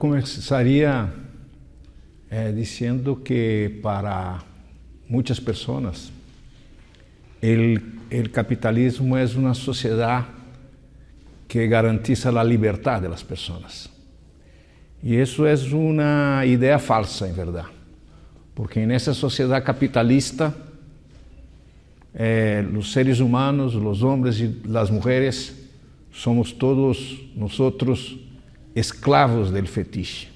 começaria dizendo que para muitas pessoas o capitalismo é uma sociedade que garantiza a liberdade das pessoas. E isso é uma ideia falsa, em verdade. Porque nessa sociedade capitalista, os seres humanos, os homens e as mulheres, somos todos nós esclavos del fetiche.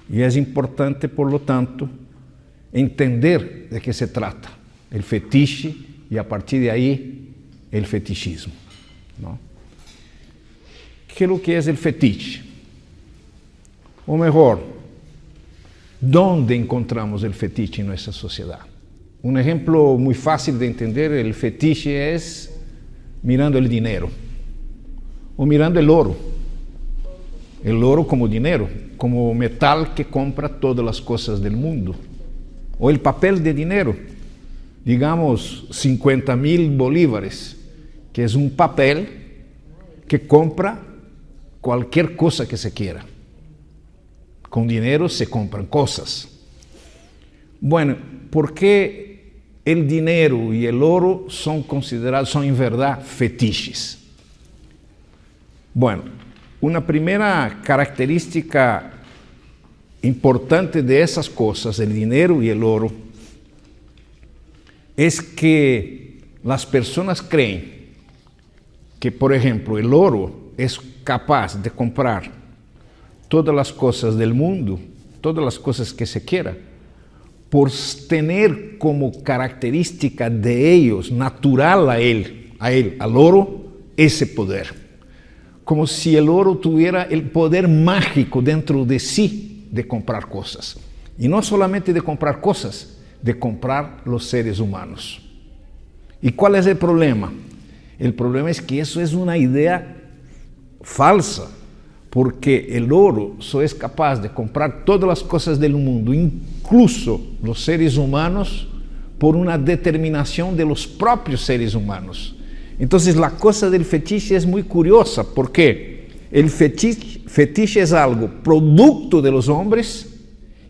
E é importante, por lo tanto, entender de que se trata o fetiche e, a partir de aí, o fetichismo. ¿No? ¿Qué es lo que es el fetiche? O mejor, ¿dónde encontramos el fetiche en nuestra sociedad? Un ejemplo muy fácil de entender el fetiche es mirando el dinero o mirando el oro como dinero, como metal que compra todas las cosas del mundo, o el papel de dinero, digamos 50,000 bolívares, que es un papel que compra cualquier cosa que se quiera. Con dinero se compran cosas. Bueno, ¿por qué el dinero y el oro son en verdad fetiches? Bueno, una primera característica importante de esas cosas, el dinero y el oro, es que las personas creen que, por ejemplo, el oro es capaz de comprar todas las cosas del mundo, todas las cosas que se quiera, por tener como característica de ellos, natural al oro, ese poder. Como si el oro tuviera el poder mágico dentro de sí de comprar cosas. Y no solamente de comprar cosas, de comprar los seres humanos. ¿Y cuál es el problema? El problema es que eso es una idea falsa, porque el oro solo es capaz de comprar todas las cosas del mundo, incluso los seres humanos, por una determinación de los propios seres humanos. Entonces la cosa del fetiche es muy curiosa, porque el fetiche es algo producto de los hombres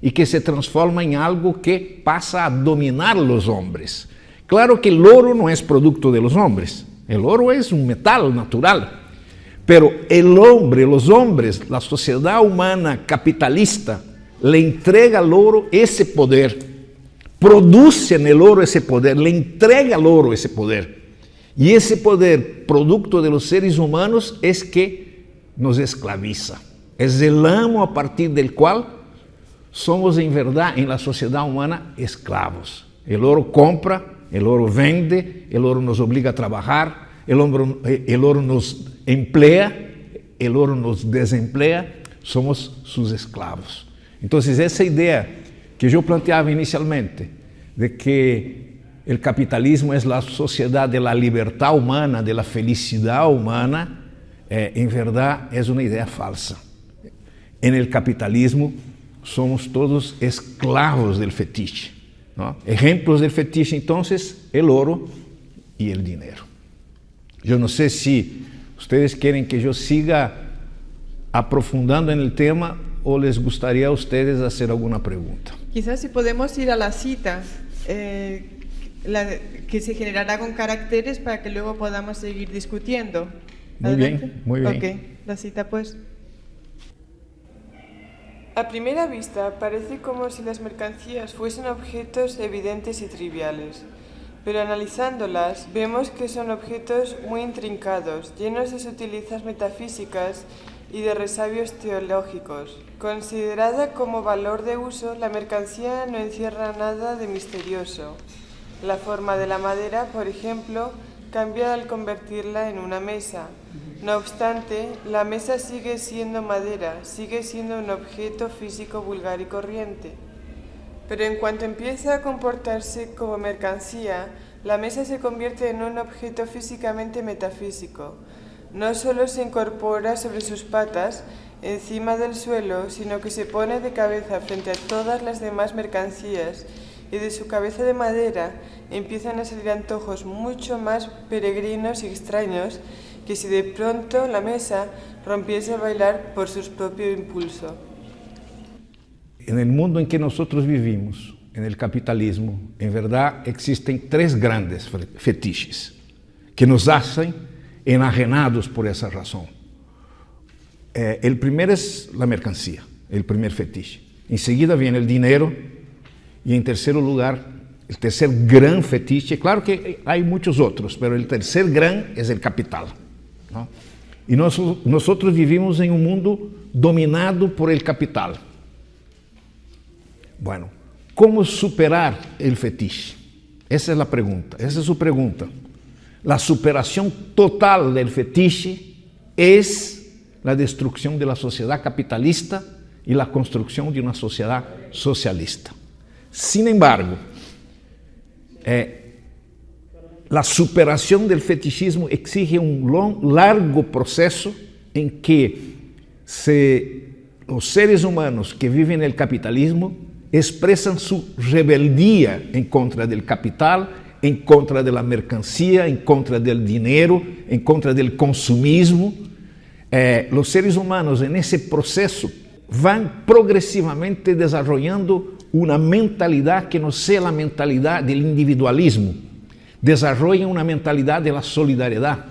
y que se transforma en algo que pasa a dominar los hombres. Claro que el oro no es producto de los hombres, el oro es un metal natural, pero el hombre, los hombres, la sociedad humana capitalista le entrega al oro ese poder, produce en el oro ese poder, le entrega al oro ese poder. Y ese poder, producto de los seres humanos, es que nos esclaviza. Es el amo a partir del cual somos en verdad en la sociedad humana esclavos. El oro compra, el oro vende, el oro nos obliga a trabajar, el oro nos emplea, el oro nos desemplea, somos sus esclavos. Entonces esa idea que yo planteaba inicialmente, de que el capitalismo es la sociedad de la libertad humana, de la felicidad humana, en verdad es una idea falsa. En el capitalismo somos todos esclavos del fetiche, ¿no? Ejemplos del fetiche entonces, el oro y el dinero. Yo no sé si ustedes quieren que yo siga aprofundando en el tema o les gustaría a ustedes hacer alguna pregunta. Quizás si podemos ir a la cita, que se generará con caracteres para que luego podamos seguir discutiendo. Muy bien, muy bien. Ok, la cita pues. A primera vista parece como si las mercancías fuesen objetos evidentes y triviales, pero analizándolas vemos que son objetos muy intrincados, llenos de sutilezas metafísicas y de resabios teológicos. Considerada como valor de uso, la mercancía no encierra nada de misterioso. La forma de la madera, por ejemplo, cambia al convertirla en una mesa. No obstante, la mesa sigue siendo madera, sigue siendo un objeto físico vulgar y corriente. Pero en cuanto empieza a comportarse como mercancía, la mesa se convierte en un objeto físicamente metafísico. No solo se incorpora sobre sus patas, encima del suelo, sino que se pone de cabeza frente a todas las demás mercancías, y de su cabeza de madera empiezan a salir antojos mucho más peregrinos y extraños que si de pronto la mesa rompiese a bailar por su propio impulso. En el mundo en que nosotros vivimos, en el capitalismo, en verdad existen tres grandes fetiches que nos hacen enajenados por esa razón. El primero es la mercancía, el primer fetiche. Enseguida viene el dinero y en tercer lugar, el tercer gran fetiche, claro que hay muchos otros, pero el tercer gran es el capital, ¿no? Y nosotros vivimos en un mundo dominado por el capital. Bueno, ¿cómo superar el fetiche? Esa es la pregunta, esa es su pregunta. La superación total del fetiche es la destrucción de la sociedad capitalista y la construcción de una sociedad socialista. Sin embargo, la superación del fetichismo exige un largo proceso en que los seres humanos que viven en el capitalismo expresan su rebeldía en contra del capital, en contra de la mercancía, en contra del dinero, en contra del consumismo. Los seres humanos en ese proceso van progresivamente desarrollando una mentalidad que no sea la mentalidad del individualismo, desarrollan una mentalidad de la solidaridad.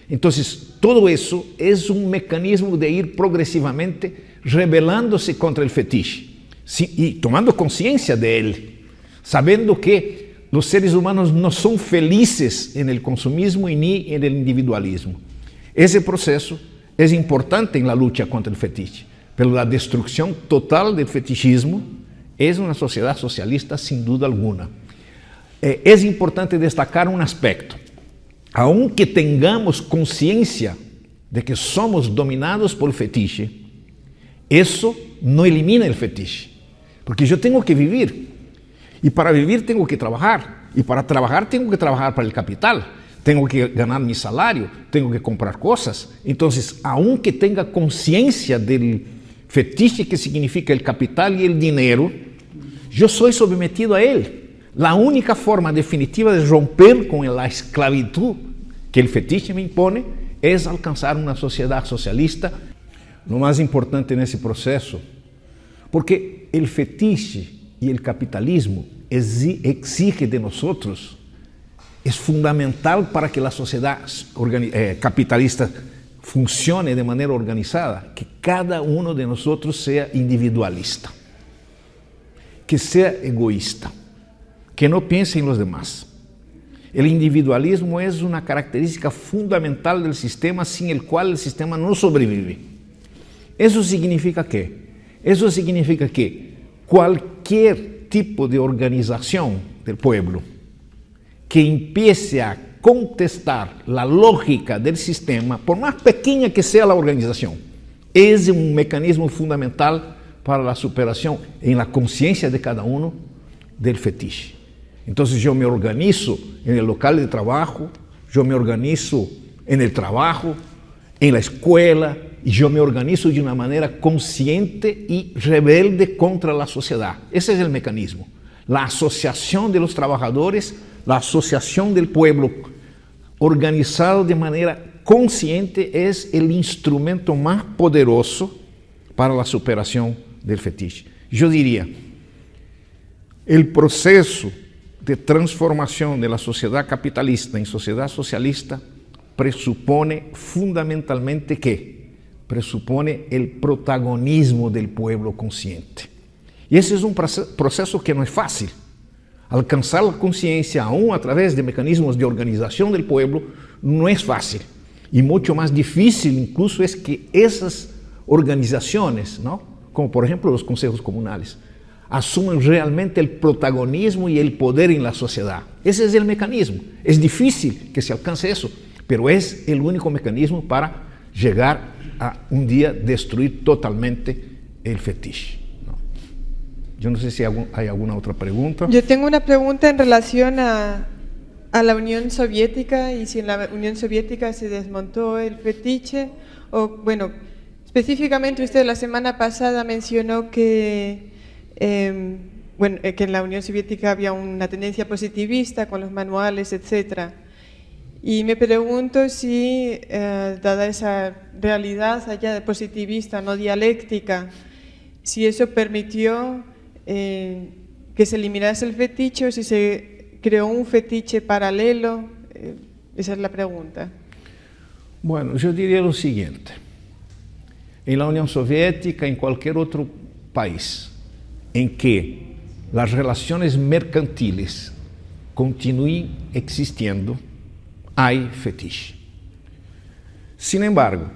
Entonces, todo eso es un mecanismo de ir progresivamente rebelándose contra el fetiche y tomando conciencia de él, sabiendo que los seres humanos no son felices en el consumismo y ni en el individualismo. Ese proceso es importante en la lucha contra el fetiche, pero la destrucción total del fetichismo es una sociedad socialista sin duda alguna. Es importante destacar un aspecto. Aunque tengamos conciencia de que somos dominados por el fetiche, eso no elimina el fetiche, porque yo tengo que vivir, y para vivir tengo que trabajar, y para trabajar tengo que trabajar para el capital, tengo que ganar mi salario, tengo que comprar cosas. Entonces, aunque tenga conciencia del fetiche que significa el capital y el dinero, yo soy sometido a él. La única forma definitiva de romper con la esclavitud que el fetiche me impone es alcanzar una sociedad socialista. Lo más importante en ese proceso, porque el fetiche y el capitalismo exige de nosotros, es fundamental para que la sociedad capitalista funcione de manera organizada, que cada uno de nosotros sea individualista, que sea egoísta, que no piense en los demás. El individualismo es una característica fundamental del sistema sin el cual el sistema no sobrevive. ¿Eso significa qué? Eso significa que cualquier tipo de organización del pueblo que empiece a contestar la lógica del sistema, por más pequeña que sea la organización, es un mecanismo fundamental para la superación en la conciencia de cada uno del fetiche. Entonces yo me organizo en el local de trabajo, yo me organizo en el trabajo, en la escuela, y yo me organizo de una manera consciente y rebelde contra la sociedad. Ese es el mecanismo. La asociación de los trabajadores, la asociación del pueblo organizado de manera consciente es el instrumento más poderoso para la superación del fetiche. Yo diría, el proceso de transformación de la sociedad capitalista en sociedad socialista presupone fundamentalmente ¿qué? Presupone el protagonismo del pueblo consciente. Y ese es un proceso que no es fácil. Alcanzar la conciencia, aún a través de mecanismos de organización del pueblo, no es fácil. Y mucho más difícil incluso es que esas organizaciones, ¿no?, como por ejemplo los consejos comunales, asumen realmente el protagonismo y el poder en la sociedad. Ese es el mecanismo. Es difícil que se alcance eso, pero es el único mecanismo para llegar a un día destruir totalmente el fetiche. Yo no sé si hay alguna otra pregunta. Yo tengo una pregunta en relación a la Unión Soviética y si en la Unión Soviética se desmontó el fetiche o, bueno, específicamente usted la semana pasada mencionó que, que en la Unión Soviética había una tendencia positivista con los manuales, etcétera. Y me pregunto si, dada esa realidad allá de positivista, no dialéctica, si eso permitió que se eliminase el fetiche o si se creó un fetiche paralelo. Esa es la pregunta. Bueno, yo diría lo siguiente. En la Unión Soviética, en cualquier otro país en que las relaciones mercantiles continúen existiendo, hay fetiche. Sin embargo,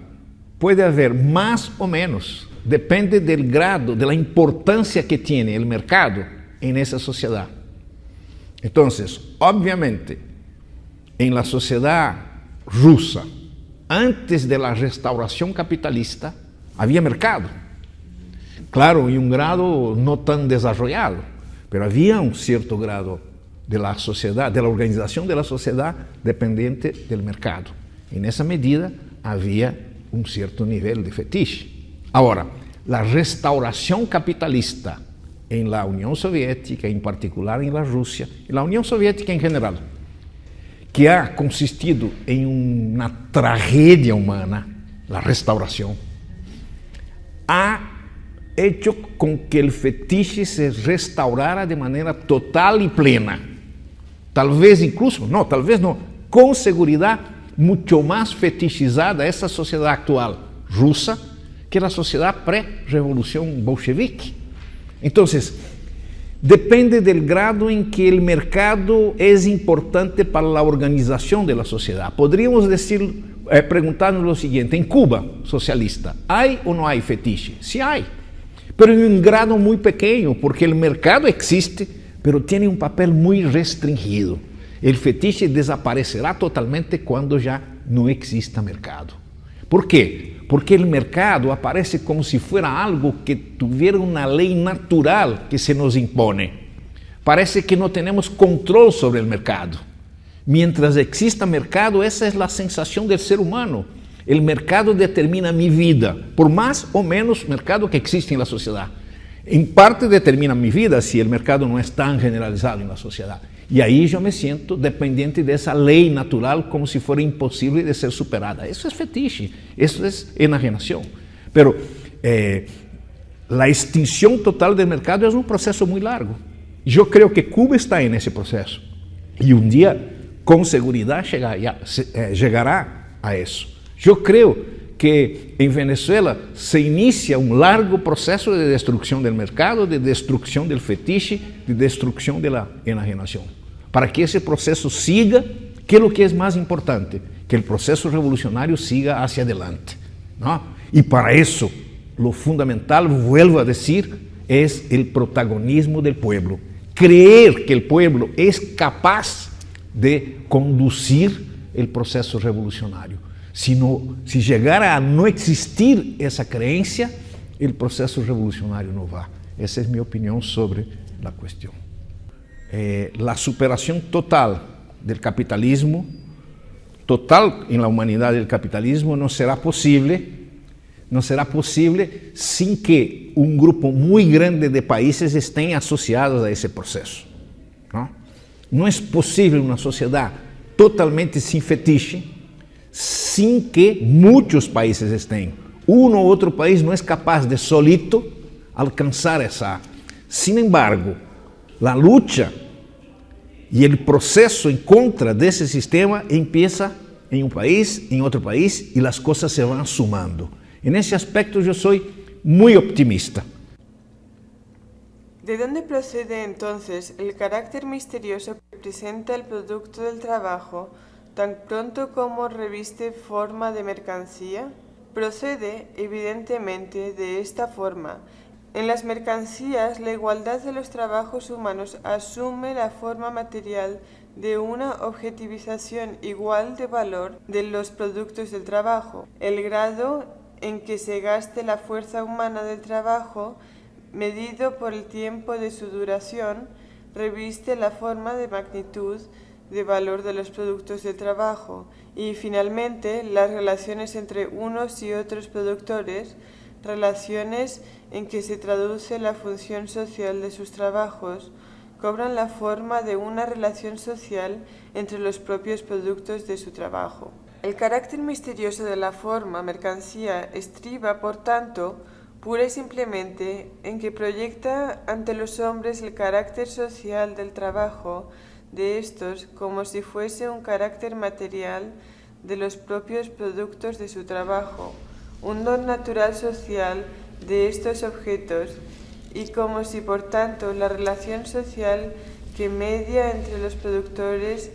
puede haber más o menos, depende del grado, de la importancia que tiene el mercado en esa sociedad. Entonces, obviamente, en la sociedad rusa, antes de la restauración capitalista, había mercado. Claro, en un grado no tan desarrollado, pero había un cierto grado de la sociedad, de la organización de la sociedad dependiente del mercado. En esa medida había un cierto nivel de fetiche. Ahora, la restauración capitalista en la Unión Soviética, en particular en la Rusia, en la Unión Soviética en general, que ha consistido en una tragedia humana, la restauración, ha hecho con que el fetiche se restaurara de manera total y plena. Tal vez no, con seguridad mucho más fetichizada esa sociedad actual rusa que la sociedad pre-revolución bolchevique. Entonces, depende del grado en que el mercado es importante para la organización de la sociedad. Podríamos decir, preguntarnos lo siguiente: en Cuba socialista, ¿hay o no hay fetiche? Sí hay, pero en un grado muy pequeño, porque el mercado existe, pero tiene un papel muy restringido. El fetiche desaparecerá totalmente cuando ya no exista mercado. ¿Por qué? Porque el mercado aparece como si fuera algo que tuviera una ley natural que se nos impone. Parece que no tenemos control sobre el mercado. Mientras exista mercado, esa es la sensación del ser humano. El mercado determina mi vida, por más o menos mercado que existe en la sociedad. En parte determina mi vida si el mercado no es tan generalizado en la sociedad. Y ahí yo me siento dependiente de esa ley natural como si fuera imposible de ser superada. Eso es fetiche, eso es enajenación. Pero la extinción total del mercado es un proceso muy largo. Yo creo que Cuba está en ese proceso. Y un día, con seguridad, llegará a eso. Yo creo que en Venezuela se inicia un largo proceso de destrucción del mercado, de destrucción del fetiche, de destrucción de la enajenación. Para que ese proceso siga, ¿qué es lo que es más importante? Que el proceso revolucionario siga hacia adelante, ¿no? Y para eso, lo fundamental, vuelvo a decir, es el protagonismo del pueblo. Creer que el pueblo es capaz de conducir el proceso revolucionario. Si llegara a no existir esa creencia, el proceso revolucionario no va. Esa es mi opinión sobre la cuestión. La superación total del capitalismo, total en la humanidad del capitalismo, no será posible sin que un grupo muy grande de países estén asociados a ese proceso, ¿no? No es posible una sociedad totalmente sin fetiche, sin que muchos países estén. Uno u otro país no es capaz de solito alcanzar esa. Sin embargo, la lucha y el proceso en contra de ese sistema empieza en un país, en otro país, y las cosas se van sumando. En ese aspecto yo soy muy optimista. ¿De dónde procede entonces el carácter misterioso que presenta el producto del trabajo tan pronto como reviste forma de mercancía? Procede, evidentemente, de esta forma. En las mercancías, la igualdad de los trabajos humanos asume la forma material de una objetivización igual de valor de los productos del trabajo. El grado en que se gaste la fuerza humana del trabajo, medido por el tiempo de su duración, reviste la forma de magnitud de valor de los productos del trabajo. Y finalmente, las relaciones entre unos y otros productores, relaciones en que se traduce la función social de sus trabajos, cobran la forma de una relación social entre los propios productos de su trabajo. El carácter misterioso de la forma mercancía estriba, por tanto, pura y simplemente en que proyecta ante los hombres el carácter social del trabajo de estos como si fuese un carácter material de los propios productos de su trabajo, un don natural social de estos objetos, y como si por tanto la relación social que media entre los productores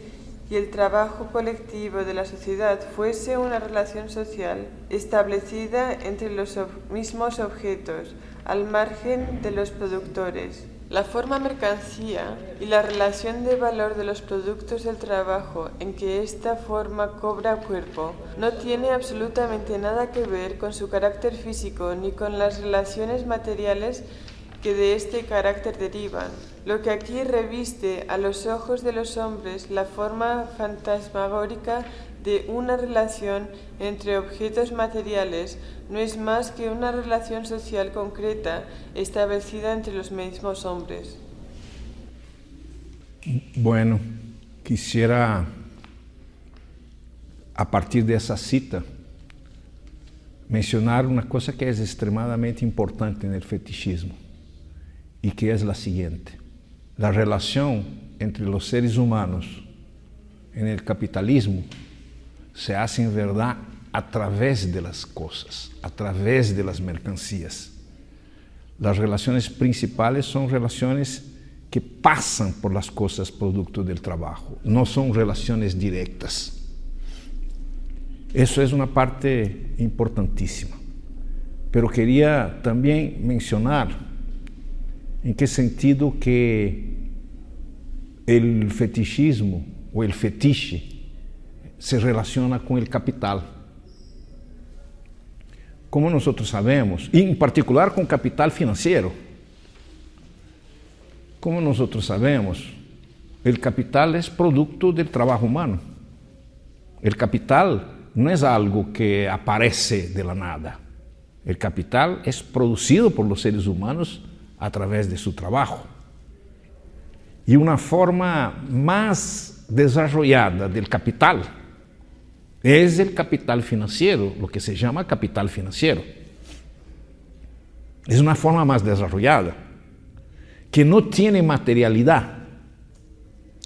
y el trabajo colectivo de la sociedad fuese una relación social establecida entre los mismos objetos, al margen de los productores. La forma mercancía y la relación de valor de los productos del trabajo en que esta forma cobra cuerpo no tiene absolutamente nada que ver con su carácter físico ni con las relaciones materiales que de este carácter derivan. Lo que aquí reviste a los ojos de los hombres la forma fantasmagórica de una relación entre objetos materiales no es más que una relación social concreta establecida entre los mismos hombres. Bueno, quisiera, a partir de esa cita, mencionar una cosa que es extremadamente importante en el fetichismo y que es la siguiente: la relación entre los seres humanos en el capitalismo se hace en verdad a través de las cosas, a través de las mercancías. Las relaciones principales son relaciones que pasan por las cosas producto del trabajo, no son relaciones directas. Eso es una parte importantísima. Pero quería también mencionar en qué sentido que el fetichismo o el fetiche se relaciona con el capital. Como nosotros sabemos, y en particular con capital financiero, como nosotros sabemos, el capital es producto del trabajo humano. El capital no es algo que aparece de la nada. El capital es producido por los seres humanos a través de su trabajo. Y una forma más desarrollada del capital es el capital financiero, lo que se llama capital financiero. Es una forma más desarrollada, que no tiene materialidad,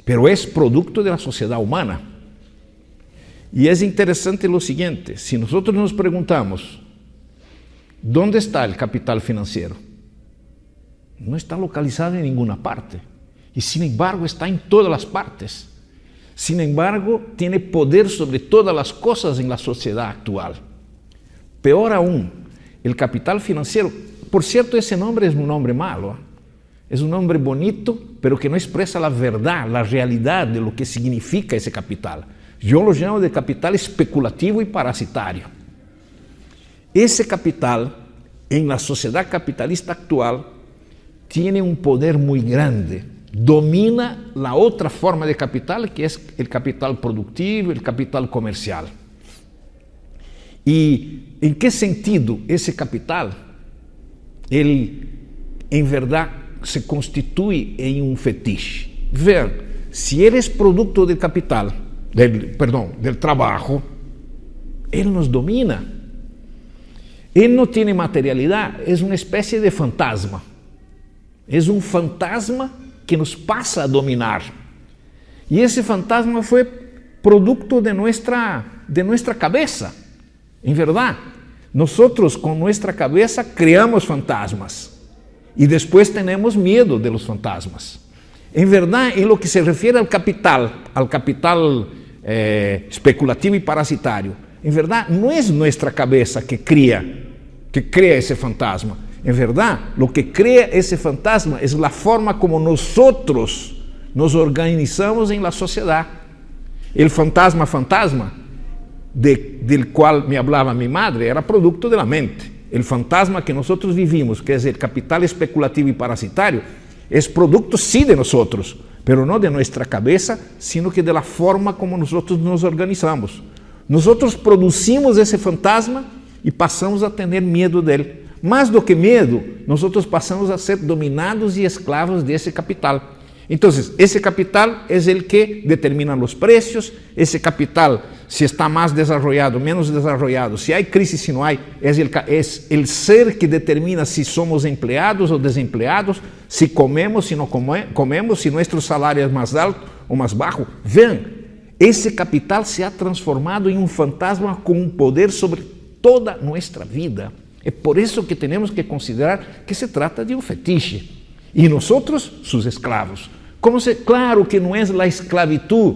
pero es producto de la sociedad humana. Y es interesante lo siguiente: si nosotros nos preguntamos, ¿dónde está el capital financiero? No está localizado en ninguna parte, y sin embargo está en todas las partes. Sin embargo, tiene poder sobre todas las cosas en la sociedad actual. Peor aún, el capital financiero, por cierto, ese nombre es un nombre malo, es un nombre bonito, pero que no expresa la verdad, la realidad de lo que significa ese capital. Yo lo llamo de capital especulativo y parasitario. Ese capital, en la sociedad capitalista actual, tiene un poder muy grande. Domina la otra forma de capital, que es el capital productivo, el capital comercial. ¿Y en qué sentido ese capital, él en verdad se constituye en un fetiche? Vean, si él es producto del capital, del trabajo, él nos domina. Él no tiene materialidad, es una especie de fantasma. Es un fantasma que nos pasa a dominar. Y ese fantasma fue producto de nuestra cabeza. En verdad, nosotros con nuestra cabeza creamos fantasmas y después tenemos miedo de los fantasmas. En verdad, en lo que se refiere al capital especulativo y parasitario, en verdad no es nuestra cabeza que crea ese fantasma. En verdad, lo que crea ese fantasma es la forma como nosotros nos organizamos en la sociedad. El fantasma del cual me hablaba mi madre era producto de la mente. El fantasma que nosotros vivimos, que es el capital especulativo y parasitario, es producto sí de nosotros, pero no de nuestra cabeza, sino que de la forma como nosotros nos organizamos. Nosotros producimos ese fantasma y pasamos a tener miedo de él. Más do que medo, nosotros pasamos a ser dominados y esclavos de ese capital. Entonces, ese capital es el que determina los precios, ese capital, si está más desarrollado, menos desarrollado, si hay crisis, si no hay, es el ser que determina si somos empleados o desempleados, si comemos, si no comemos, si nuestro salario es más alto o más bajo. Vean, ese capital se ha transformado en un fantasma con un poder sobre toda nuestra vida. Es por eso que tenemos que considerar que se trata de un fetiche. Y nosotros, sus esclavos. Claro que no es la esclavitud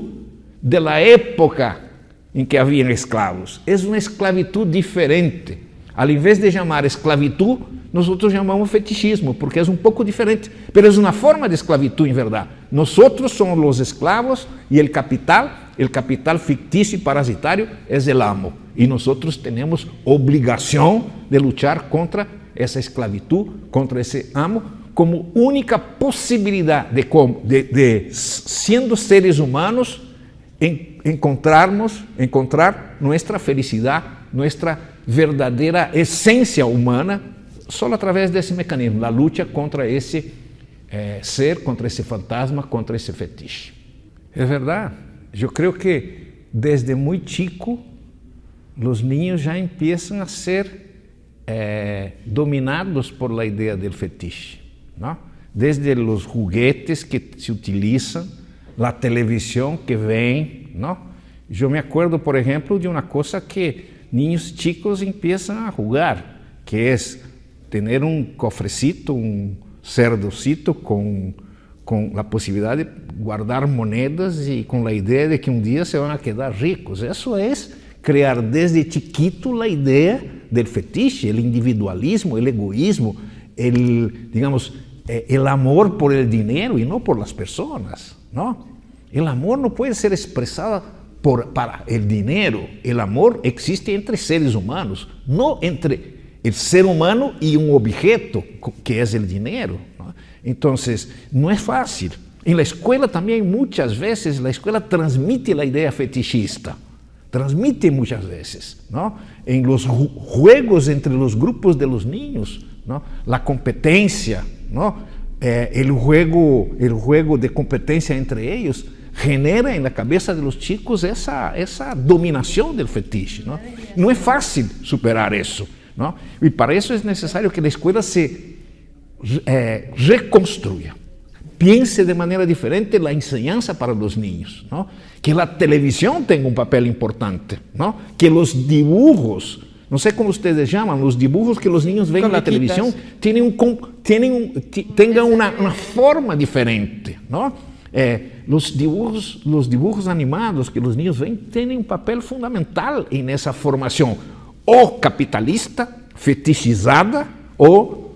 de la época en que habían esclavos. Es una esclavitud diferente. Al invés de llamar esclavitud, nosotros llamamos fetichismo, porque es un poco diferente. Pero es una forma de esclavitud en verdad. Nosotros somos los esclavos y el capital ficticio y parasitario es el amo. Y nosotros tenemos obligación de luchar contra esa esclavitud, contra ese amo, como única posibilidad de siendo seres humanos, encontrar nuestra felicidad, nuestra verdadera esencia humana, solo a través de ese mecanismo, la lucha contra ese ser, contra ese fantasma, contra ese fetiche. Es verdad, yo creo que desde muy chico los niños ya empiezan a ser dominados por la idea del fetiche, ¿no? Desde los juguetes que se utilizan, la televisión que ven, ¿no? Yo me acuerdo, por ejemplo, de una cosa que niños chicos empiezan a jugar, que es tener un cofrecito, un cerdocito con la posibilidad de guardar monedas y con la idea de que un día se van a quedar ricos. Eso es crear desde chiquito la idea del fetiche, el individualismo, el egoísmo, el amor por el dinero y no por las personas, ¿no? El amor no puede ser expresado para el dinero. El amor existe entre seres humanos, no entre el ser humano y un objeto que es el dinero, ¿no? Entonces, no es fácil. En la escuela también muchas veces la escuela transmite la idea fetichista, transmite muchas veces, ¿no? En los juegos entre los grupos de los niños, ¿no? La competencia, ¿no? El juego de competencia entre ellos genera en la cabeza de los chicos esa dominación del fetiche, ¿no? No es fácil superar eso, ¿no? Y para eso es necesario que la escuela se reconstruya, piense de manera diferente la enseñanza para los niños, ¿no? Que la televisión tenga un papel importante, ¿no? Que los dibujos, no sé cómo ustedes llaman, los dibujos que los niños ven en la televisión tengan una forma diferente, ¿no? Los dibujos animados que los niños ven tienen un papel fundamental en esa formación, o capitalista, fetichizada, o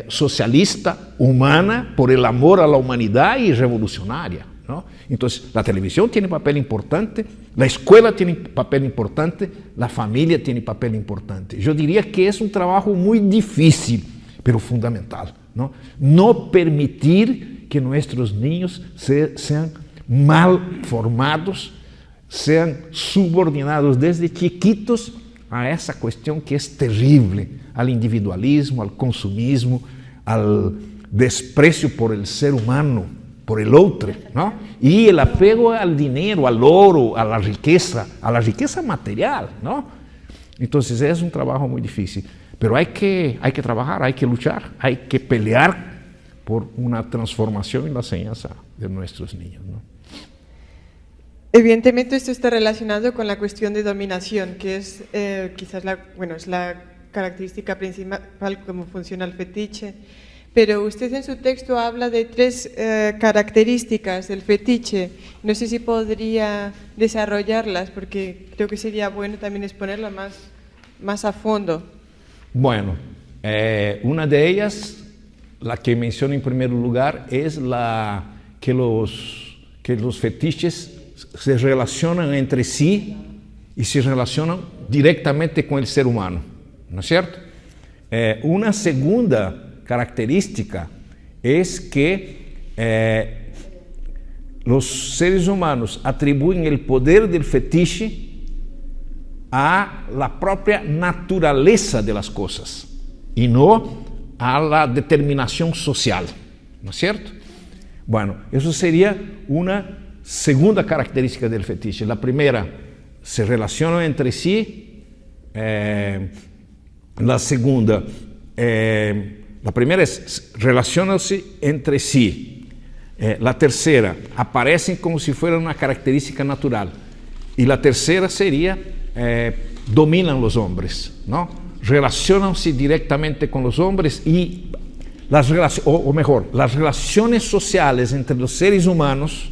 socialista, humana, por el amor a la humanidad y revolucionaria, ¿no? Entonces, la televisión tiene papel importante, la escuela tiene papel importante, la familia tiene papel importante. Yo diría que es un trabajo muy difícil, pero fundamental, ¿no? No permitir que nuestros niños sean mal formados, sean subordinados desde chiquitos a esa cuestión que es terrible, al individualismo, al consumismo, al desprecio por el ser humano, por el otro, ¿no? Y el apego al dinero, al oro, a la riqueza material, ¿no? Entonces es un trabajo muy difícil, pero hay que trabajar, hay que luchar, hay que pelear por una transformación en la enseñanza de nuestros niños, ¿no? Evidentemente esto está relacionado con la cuestión de dominación, que es quizás es la característica principal cómo funciona el fetiche, pero usted en su texto habla de 3 características del fetiche. No sé si podría desarrollarlas, porque creo que sería bueno también exponerlas más a fondo. Bueno, una de ellas, la que menciono en primer lugar, es que los fetiches se relacionan entre sí y se relacionan directamente con el ser humano, ¿no es cierto? Una segunda característica es que los seres humanos atribuyen el poder del fetiche a la propia naturaleza de las cosas y no a la determinación social, ¿no es cierto? Bueno, eso sería una segunda característica del fetiche. La primera, se relacionan entre sí. La segunda, la primera es relacionarse entre sí. La tercera, aparecen como si fuera una característica natural. Y la tercera sería, dominan los hombres, ¿no? Relacionan-se directamente con los hombres y las relaciones sociales entre los seres humanos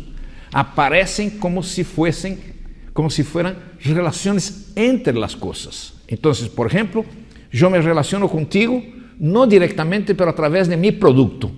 aparecen como si fueran relaciones entre las cosas. Entonces, por ejemplo, yo me relaciono contigo no directamente, pero a través de mi producto.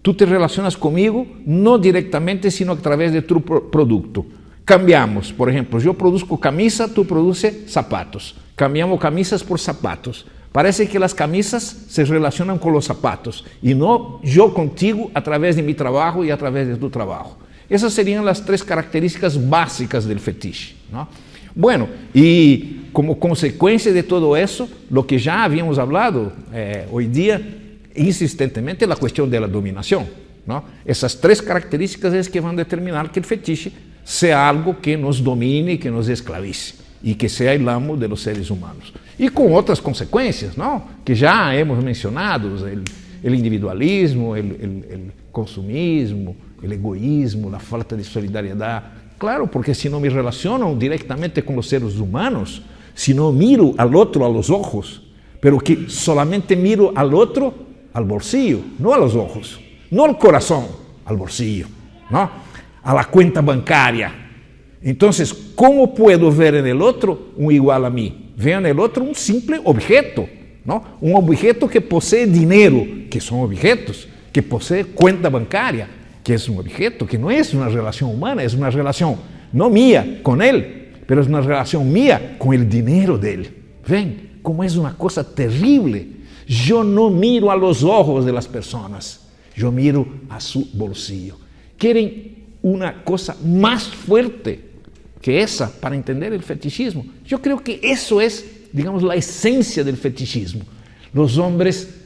Tú te relacionas conmigo no directamente, sino a través de tu producto. Cambiamos, por ejemplo, yo produzco camisa, tú produces zapatos. Cambiamos camisas por zapatos. Parece que las camisas se relacionan con los zapatos y no yo contigo a través de mi trabajo y a través de tu trabajo. Esas serían las tres características básicas del fetiche, ¿no? Bueno, y como consecuencia de todo eso, lo que ya habíamos hablado hoy día insistentemente es la cuestión de la dominación, ¿no? Esas tres características es que van a determinar que el fetiche sea algo que nos domine y que nos esclavice y que sea el amo de los seres humanos. Y con otras consecuencias, ¿no? Que ya hemos mencionado, el individualismo, el consumismo, el egoísmo, la falta de solidaridad. Claro, porque si no me relaciono directamente con los seres humanos, si no miro al otro a los ojos, pero que solamente miro al otro al bolsillo, no a los ojos, no al corazón, al bolsillo, ¿no? A la cuenta bancaria. Entonces, ¿cómo puedo ver en el otro un igual a mí? Veo en el otro un simple objeto, ¿no? Un objeto que posee dinero, que son objetos, que posee cuenta bancaria, que es un objeto, que no es una relación humana, es una relación no mía con él, pero es una relación mía con el dinero de él. ¿Ven cómo es una cosa terrible? Yo no miro a los ojos de las personas, yo miro a su bolsillo. ¿Quieren una cosa más fuerte que esa para entender el fetichismo? Yo creo que eso es, digamos, la esencia del fetichismo. Los hombres,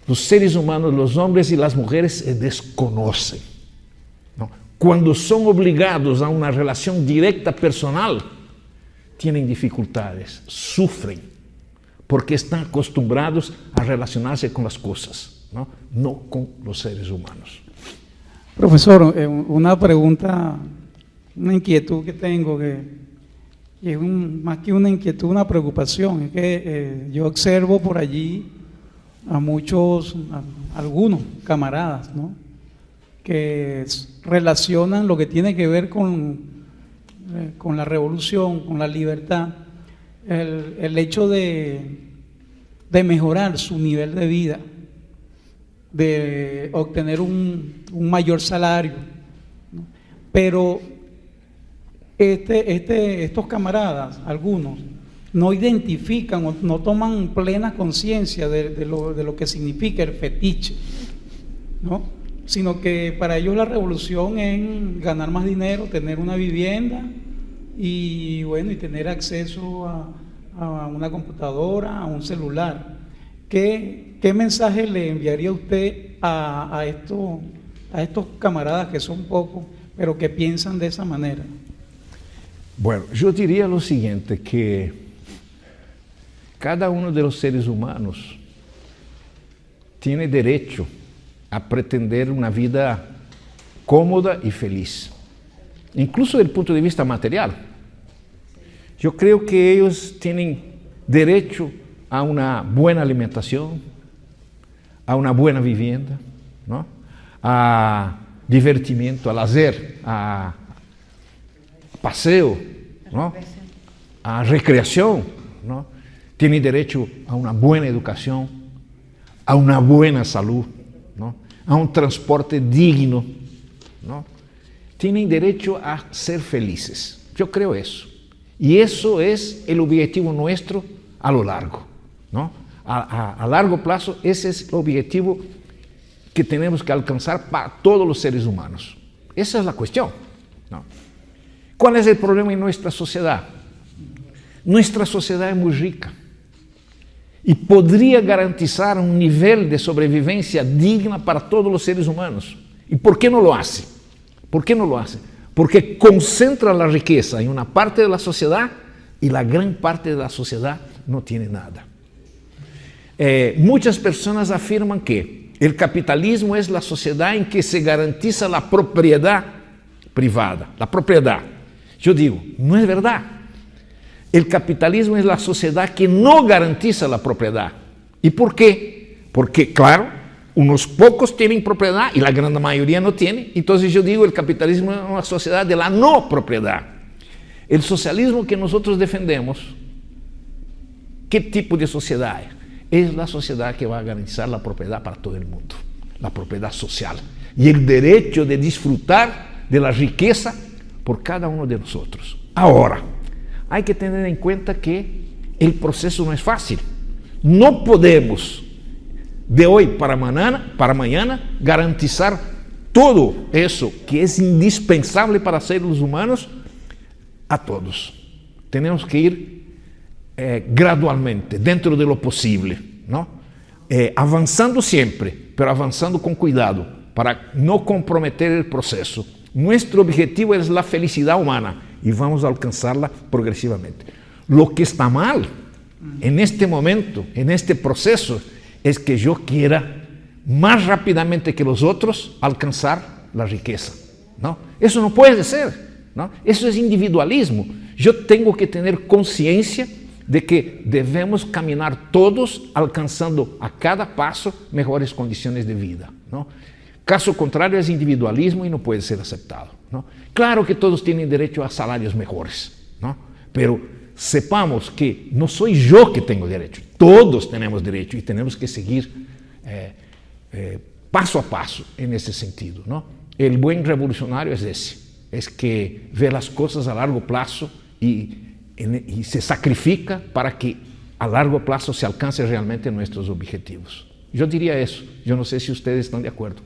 los seres humanos, los hombres y las mujeres se desconocen, ¿no? Cuando son obligados a una relación directa personal, tienen dificultades, sufren, porque están acostumbrados a relacionarse con las cosas, no con los seres humanos. Profesor, una pregunta, una inquietud que tengo, que es más que una inquietud, una preocupación, es que yo observo por allí a algunos camaradas, ¿no? Que relacionan lo que tiene que ver con la revolución, con la libertad, el hecho de mejorar su nivel de vida, de obtener un mayor salario, ¿no? Pero estos camaradas, algunos, no identifican o no toman plena conciencia de lo que significa el fetiche, ¿no? Sino que para ellos la revolución es ganar más dinero, tener una vivienda y bueno, y tener acceso a una computadora, a un celular. ¿Qué mensaje le enviaría usted a estos camaradas que son pocos, pero que piensan de esa manera? Bueno, yo diría lo siguiente, que cada uno de los seres humanos tiene derecho a pretender una vida cómoda y feliz, incluso desde el punto de vista material. Yo creo que ellos tienen derecho a una buena alimentación, a una buena vivienda, ¿no? A divertimento, a lazer, a paseo, ¿no? A recreación, ¿no? Tienen derecho a una buena educación, a una buena salud, ¿no? A un transporte digno, ¿no? Tienen derecho a ser felices. Yo creo eso. Y eso es el objetivo nuestro a lo largo, ¿no? A largo plazo, ese es el objetivo que tenemos que alcanzar para todos los seres humanos. Esa es la cuestión, ¿no? ¿Cuál es el problema en nuestra sociedad? Nuestra sociedad es muy rica y podría garantizar un nivel de sobrevivencia digna para todos los seres humanos. ¿Y por qué no lo hace? ¿Por qué no lo hace? Porque concentra la riqueza en una parte de la sociedad y la gran parte de la sociedad no tiene nada. Muchas personas afirman que el capitalismo es la sociedad en que se garantiza la propiedad privada, la propiedad. Yo digo, no es verdad. El capitalismo es la sociedad que no garantiza la propiedad. ¿Y por qué? Porque, claro, unos pocos tienen propiedad y la gran mayoría no tiene. Entonces yo digo, el capitalismo es una sociedad de la no propiedad. El socialismo que nosotros defendemos, ¿qué tipo de sociedad es? Es la sociedad que va a garantizar la propiedad para todo el mundo, la propiedad social y el derecho de disfrutar de la riqueza por cada uno de nosotros. Ahora, hay que tener en cuenta que el proceso no es fácil. No podemos de hoy para mañana garantizar todo eso que es indispensable para ser los humanos a todos. Tenemos que ir gradualmente, dentro de lo posible, ¿no? Avanzando siempre, pero avanzando con cuidado, para no comprometer el proceso. Nuestro objetivo es la felicidad humana y vamos a alcanzarla progresivamente. Lo que está mal en este momento, en este proceso, es que yo quiera más rápidamente que los otros alcanzar la riqueza, ¿no? Eso no puede ser, ¿no? Eso es individualismo. Yo tengo que tener conciencia de que debemos caminar todos alcanzando a cada paso mejores condiciones de vida, ¿no? Caso contrario es individualismo y no puede ser aceptado, ¿no? Claro que todos tienen derecho a salarios mejores, ¿no? Pero sepamos que no soy yo que tengo derecho, todos tenemos derecho y tenemos que seguir paso a paso en ese sentido, ¿no? El buen revolucionario es ese, es que ve las cosas a largo plazo y se sacrifica para que a largo plazo se alcance realmente nuestros objetivos. Yo diría eso, yo no sé si ustedes están de acuerdo.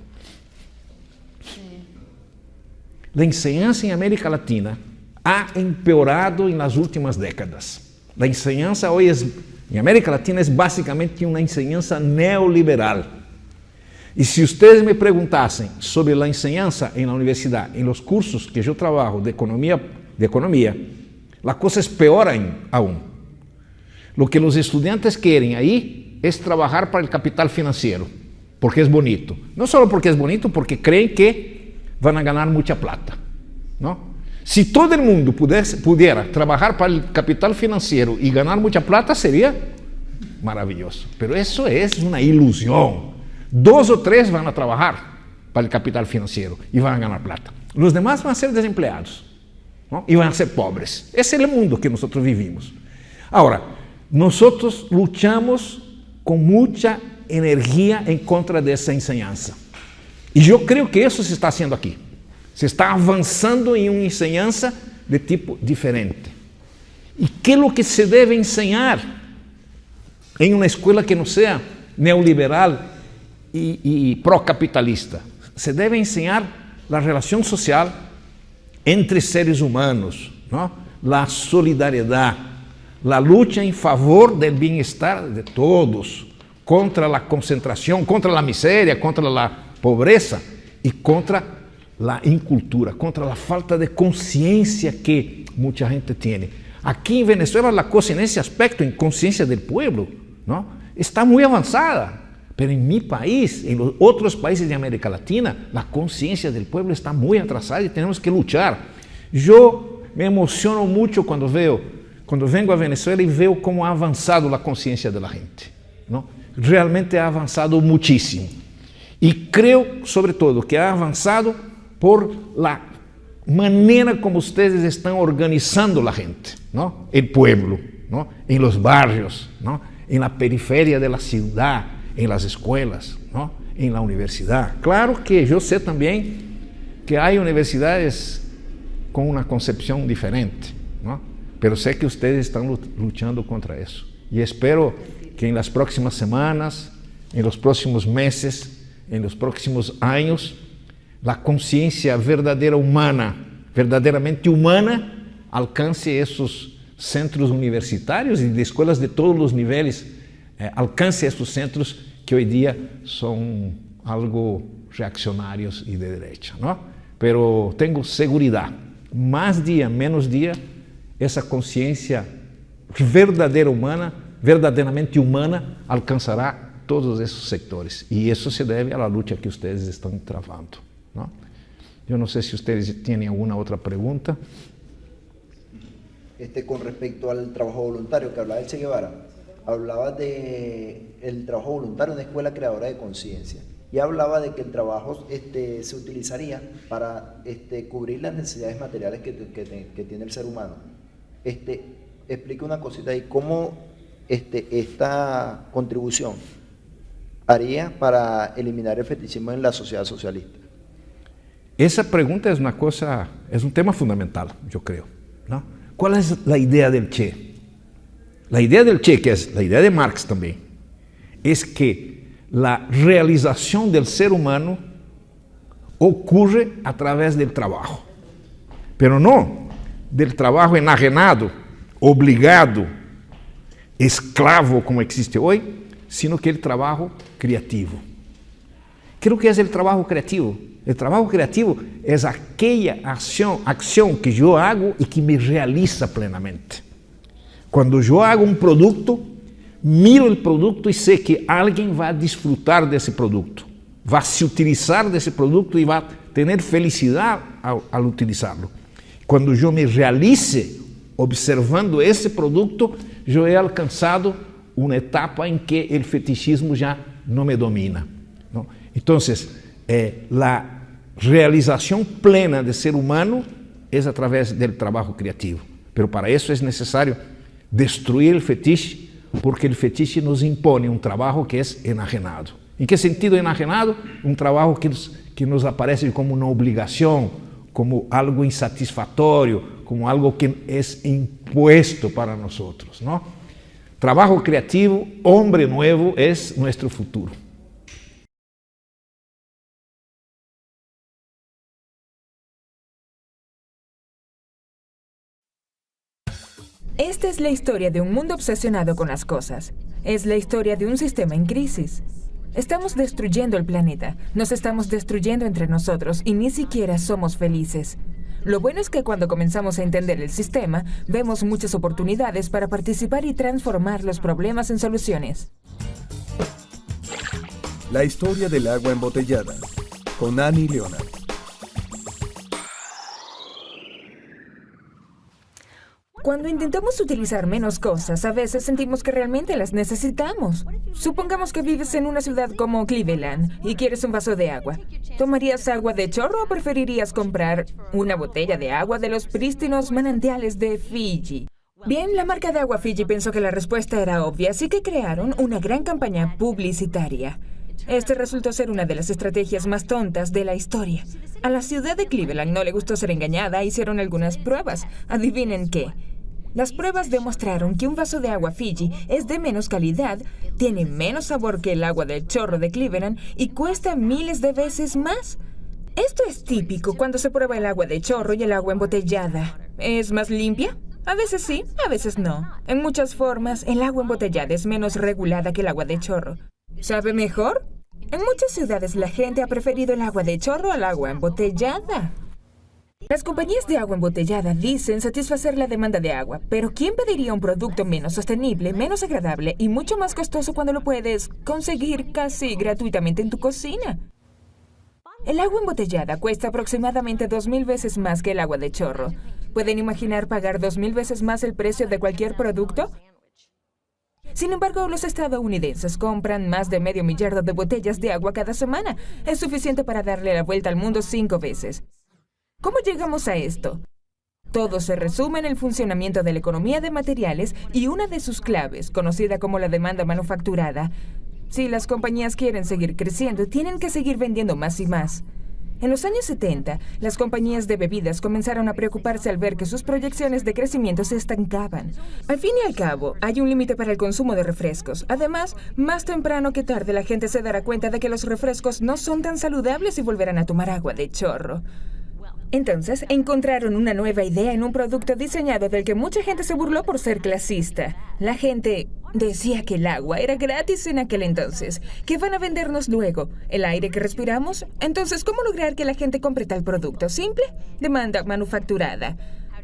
La enseñanza en América Latina ha empeorado en las últimas décadas. La enseñanza hoy en América Latina es básicamente una enseñanza neoliberal. Y si ustedes me preguntasen sobre la enseñanza en la universidad, en los cursos que yo trabajo de economía, la cosa es peor aún. Lo que los estudiantes quieren ahí es trabajar para el capital financiero, porque es bonito. No solo porque es bonito, porque creen que van a ganar mucha plata, ¿no? Si todo el mundo pudiera trabajar para el capital financiero y ganar mucha plata, sería maravilloso. Pero eso es una ilusión. 2 o 3 van a trabajar para el capital financiero y van a ganar plata. Los demás van a ser desempleados, ¿no? Y van a ser pobres. Ese es el mundo que nosotros vivimos. Ahora, nosotros luchamos con mucha energía en contra de esa enseñanza. Y yo creo que eso se está haciendo aquí. Se está avanzando en una enseñanza de tipo diferente. ¿Y qué es lo que se debe enseñar en una escuela que no sea neoliberal y procapitalista? Se debe enseñar la relación social entre seres humanos, ¿no? La solidaridad, la lucha en favor del bienestar de todos, contra la concentración, contra la miseria, contra la pobreza y contra la incultura, contra la falta de conciencia que mucha gente tiene. Aquí en Venezuela la cosa en ese aspecto, en conciencia del pueblo, ¿no? Está muy avanzada. Pero en mi país, en los otros países de América Latina, la conciencia del pueblo está muy atrasada y tenemos que luchar. Yo me emociono mucho cuando vengo a Venezuela y veo cómo ha avanzado la conciencia de la gente, ¿no? Realmente ha avanzado muchísimo. Y creo, sobre todo, que ha avanzado por la manera como ustedes están organizando la gente, ¿no? El pueblo, ¿no? En los barrios, ¿no? En la periferia de la ciudad, en las escuelas, ¿no? En la universidad. Claro que yo sé también que hay universidades con una concepción diferente, ¿no? Pero sé que ustedes están luchando contra eso. Y espero que en las próximas semanas, en los próximos meses, en los próximos años, la conciencia verdaderamente humana, alcance esos centros universitarios y de escuelas de todos los niveles, alcance estos centros que hoy día son algo reaccionarios y de derecha, ¿no? Pero tengo seguridad, más día, menos día, esa conciencia verdaderamente humana alcanzará todos esos sectores. Y eso se debe a la lucha que ustedes están travando, ¿no? Yo no sé si ustedes tienen alguna otra pregunta. Con respecto al trabajo voluntario que hablaba el Che Guevara, hablaba de el trabajo voluntario en una escuela creadora de conciencia y hablaba de que el trabajo se utilizaría para cubrir las necesidades materiales que tiene el ser humano. Explica una cosita ahí, ¿cómo esta contribución haría para eliminar el fetichismo en la sociedad socialista? Esa pregunta es una cosa, es un tema fundamental, yo creo, ¿no? ¿Cuál es la idea del Che? La idea del Che, que es la idea de Marx también, es que la realización del ser humano ocurre a través del trabajo, pero no del trabajo enajenado, obligado, esclavo como existe hoy, sino que el trabajo creativo. ¿Qué es lo que es el trabajo creativo? El trabajo creativo es aquella acción que yo hago y que me realiza plenamente. Cuando yo hago un producto, miro el producto y sé que alguien va a disfrutar de ese producto, va a se utilizar de ese producto y va a tener felicidad al utilizarlo. Cuando yo me realice observando ese producto, yo he alcanzado una etapa en que el fetichismo ya no me domina, ¿no? Entonces, la realización plena del ser humano es a través del trabajo creativo. Pero para eso es necesario destruir el fetiche, porque el fetiche nos impone un trabajo que es enajenado. ¿En qué sentido enajenado? Un trabajo que nos aparece como una obligación, como algo insatisfactorio, como algo que es impuesto para nosotros, ¿no? Trabajo creativo, hombre nuevo, es nuestro futuro. Esta es la historia de un mundo obsesionado con las cosas. Es la historia de un sistema en crisis. Estamos destruyendo el planeta, nos estamos destruyendo entre nosotros y ni siquiera somos felices. Lo bueno es que cuando comenzamos a entender el sistema, vemos muchas oportunidades para participar y transformar los problemas en soluciones. La historia del agua embotellada, con Annie Leonard. Cuando intentamos utilizar menos cosas, a veces sentimos que realmente las necesitamos. Supongamos que vives en una ciudad como Cleveland y quieres un vaso de agua. ¿Tomarías agua de chorro o preferirías comprar una botella de agua de los prístinos manantiales de Fiji? Bien, la marca de agua Fiji pensó que la respuesta era obvia, así que crearon una gran campaña publicitaria. Este resultó ser una de las estrategias más tontas de la historia. A la ciudad de Cleveland no le gustó ser engañada, hicieron algunas pruebas. ¿Adivinen qué? Las pruebas demostraron que un vaso de agua Fiji es de menos calidad, tiene menos sabor que el agua del chorro de Cleveland y cuesta miles de veces más. Esto es típico cuando se prueba el agua de chorro y el agua embotellada. ¿Es más limpia? A veces sí, a veces no. En muchas formas, el agua embotellada es menos regulada que el agua de chorro. ¿Sabe mejor? En muchas ciudades la gente ha preferido el agua de chorro al agua embotellada. Las compañías de agua embotellada dicen satisfacer la demanda de agua, pero ¿quién pediría un producto menos sostenible, menos agradable y mucho más costoso cuando lo puedes conseguir casi gratuitamente en tu cocina? El agua embotellada cuesta aproximadamente 2,000 veces más que el agua de chorro. ¿Pueden imaginar pagar 2,000 veces más el precio de cualquier producto? Sin embargo, los estadounidenses compran más de 500,000 de botellas de agua cada semana. Es suficiente para darle la vuelta al mundo 5 veces. ¿Cómo llegamos a esto? Todo se resume en el funcionamiento de la economía de materiales y una de sus claves, conocida como la demanda manufacturada. Si las compañías quieren seguir creciendo, tienen que seguir vendiendo más y más. En los años 70, las compañías de bebidas comenzaron a preocuparse al ver que sus proyecciones de crecimiento se estancaban. Al fin y al cabo, hay un límite para el consumo de refrescos. Además, más temprano que tarde la gente se dará cuenta de que los refrescos no son tan saludables y volverán a tomar agua de chorro. Entonces, encontraron una nueva idea en un producto diseñado del que mucha gente se burló por ser clasista. La gente Decía que el agua era gratis en aquel entonces. ¿Qué van a vendernos luego? ¿El aire que respiramos? Entonces, ¿cómo lograr que la gente compre tal producto? Simple, demanda manufacturada.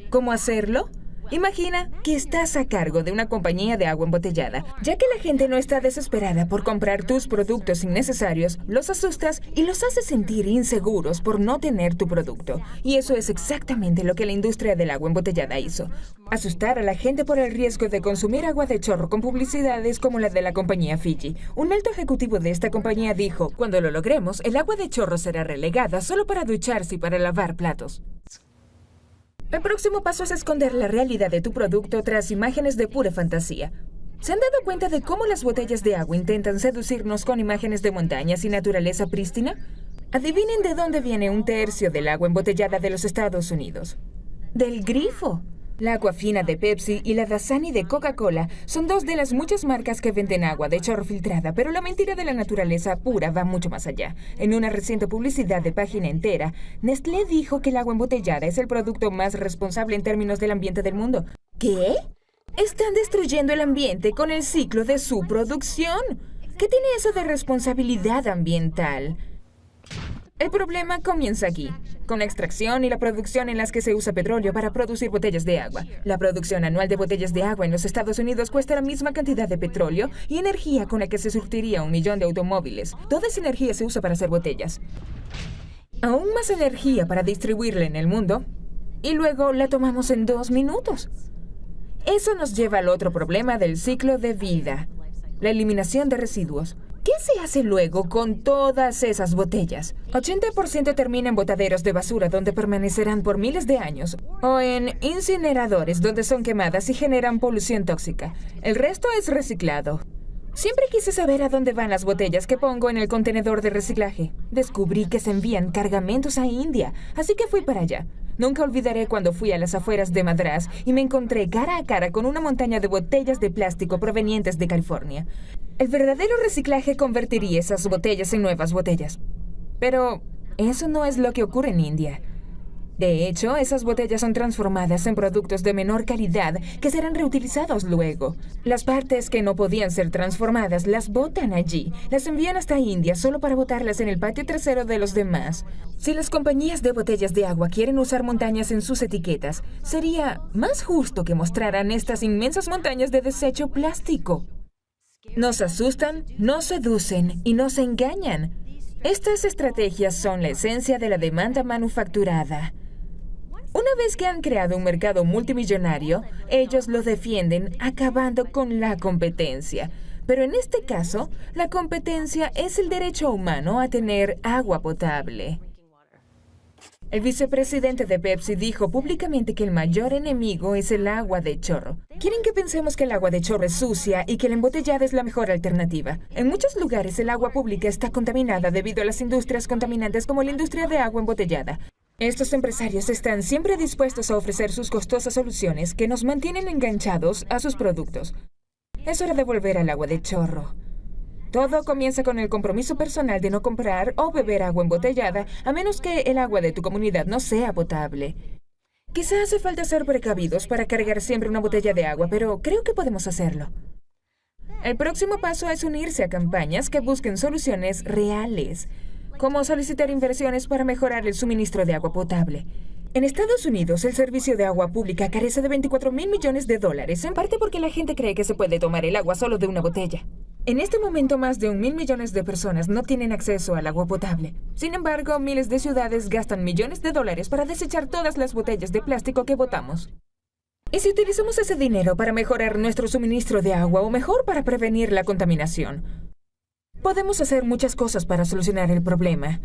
¿Cómo hacerlo? Imagina que estás a cargo de una compañía de agua embotellada. Ya que la gente no está desesperada por comprar tus productos innecesarios, los asustas y los haces sentir inseguros por no tener tu producto. Y eso es exactamente lo que la industria del agua embotellada hizo. Asustar a la gente por el riesgo de consumir agua de chorro con publicidades como la de la compañía Fiji. Un alto ejecutivo de esta compañía dijo, cuando lo logremos, el agua de chorro será relegada solo para ducharse y para lavar platos. El próximo paso es esconder la realidad de tu producto tras imágenes de pura fantasía. ¿Se han dado cuenta de cómo las botellas de agua intentan seducirnos con imágenes de montañas y naturaleza prístina? Adivinen de dónde viene un tercio del agua embotellada de los Estados Unidos. Del grifo. La Aquafina de Pepsi y la Dasani de Coca-Cola son dos de las muchas marcas que venden agua de chorro filtrada, pero la mentira de la naturaleza pura va mucho más allá. En una reciente publicidad de página entera, Nestlé dijo que el agua embotellada es el producto más responsable en términos del ambiente del mundo. ¿Qué? Están destruyendo el ambiente con el ciclo de su producción. ¿Qué tiene eso de responsabilidad ambiental? El problema comienza aquí, con la extracción y la producción en las que se usa petróleo para producir botellas de agua. La producción anual de botellas de agua en los Estados Unidos cuesta la misma cantidad de petróleo y energía con la que se surtiría 1 millón de automóviles. Toda esa energía se usa para hacer botellas. Aún más energía para distribuirla en el mundo, y luego la tomamos en 2 minutos. Eso nos lleva al otro problema del ciclo de vida, la eliminación de residuos. ¿Qué se hace luego con todas esas botellas? 80% termina en botaderos de basura donde permanecerán por miles de años, o en incineradores donde son quemadas y generan polución tóxica. El resto es reciclado. Siempre quise saber a dónde van las botellas que pongo en el contenedor de reciclaje. Descubrí que se envían cargamentos a India, así que fui para allá. Nunca olvidaré cuando fui a las afueras de Madrás y me encontré cara a cara con una montaña de botellas de plástico provenientes de California. El verdadero reciclaje convertiría esas botellas en nuevas botellas. Pero eso no es lo que ocurre en India. De hecho, esas botellas son transformadas en productos de menor calidad que serán reutilizados luego. Las partes que no podían ser transformadas las botan allí. Las envían hasta India solo para botarlas en el patio trasero de los demás. Si las compañías de botellas de agua quieren usar montañas en sus etiquetas, sería más justo que mostraran estas inmensas montañas de desecho plástico. Nos asustan, nos seducen y nos engañan. Estas estrategias son la esencia de la demanda manufacturada. Una vez que han creado un mercado multimillonario, ellos lo defienden acabando con la competencia. Pero en este caso, la competencia es el derecho humano a tener agua potable. El vicepresidente de Pepsi dijo públicamente que el mayor enemigo es el agua de chorro. Quieren que pensemos que el agua de chorro es sucia y que la embotellada es la mejor alternativa. En muchos lugares el agua pública está contaminada debido a las industrias contaminantes como la industria de agua embotellada. Estos empresarios están siempre dispuestos a ofrecer sus costosas soluciones que nos mantienen enganchados a sus productos. Es hora de volver al agua de chorro. Todo comienza con el compromiso personal de no comprar o beber agua embotellada, a menos que el agua de tu comunidad no sea potable. Quizá hace falta ser precavidos para cargar siempre una botella de agua, pero creo que podemos hacerlo. El próximo paso es unirse a campañas que busquen soluciones reales, como solicitar inversiones para mejorar el suministro de agua potable. En Estados Unidos, el servicio de agua pública carece de $24,000 millones, en parte porque la gente cree que se puede tomar el agua solo de una botella. En este momento, más de 1,000 millones de personas no tienen acceso al agua potable. Sin embargo, miles de ciudades gastan millones de dólares para desechar todas las botellas de plástico que botamos. ¿Y si utilizamos ese dinero para mejorar nuestro suministro de agua o mejor para prevenir la contaminación? Podemos hacer muchas cosas para solucionar el problema.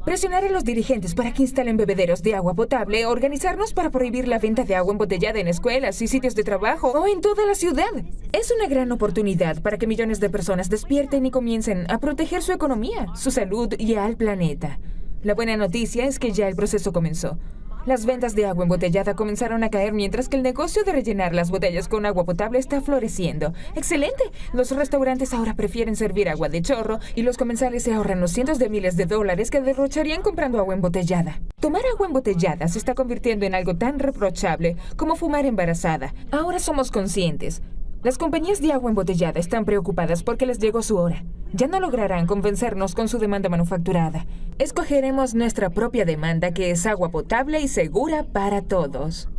Presionar a los dirigentes para que instalen bebederos de agua potable, organizarnos para prohibir la venta de agua embotellada en escuelas y sitios de trabajo o en toda la ciudad. Es una gran oportunidad para que millones de personas despierten y comiencen a proteger su economía, su salud y al planeta. La buena noticia es que ya el proceso comenzó. Las ventas de agua embotellada comenzaron a caer mientras que el negocio de rellenar las botellas con agua potable está floreciendo. ¡Excelente! Los restaurantes ahora prefieren servir agua de chorro y los comensales se ahorran los cientos de miles de dólares que derrocharían comprando agua embotellada. Tomar agua embotellada se está convirtiendo en algo tan reprochable como fumar embarazada. Ahora somos conscientes. Las compañías de agua embotellada están preocupadas porque les llegó su hora. Ya no lograrán convencernos con su demanda manufacturada. Escogeremos nuestra propia demanda, que es agua potable y segura para todos.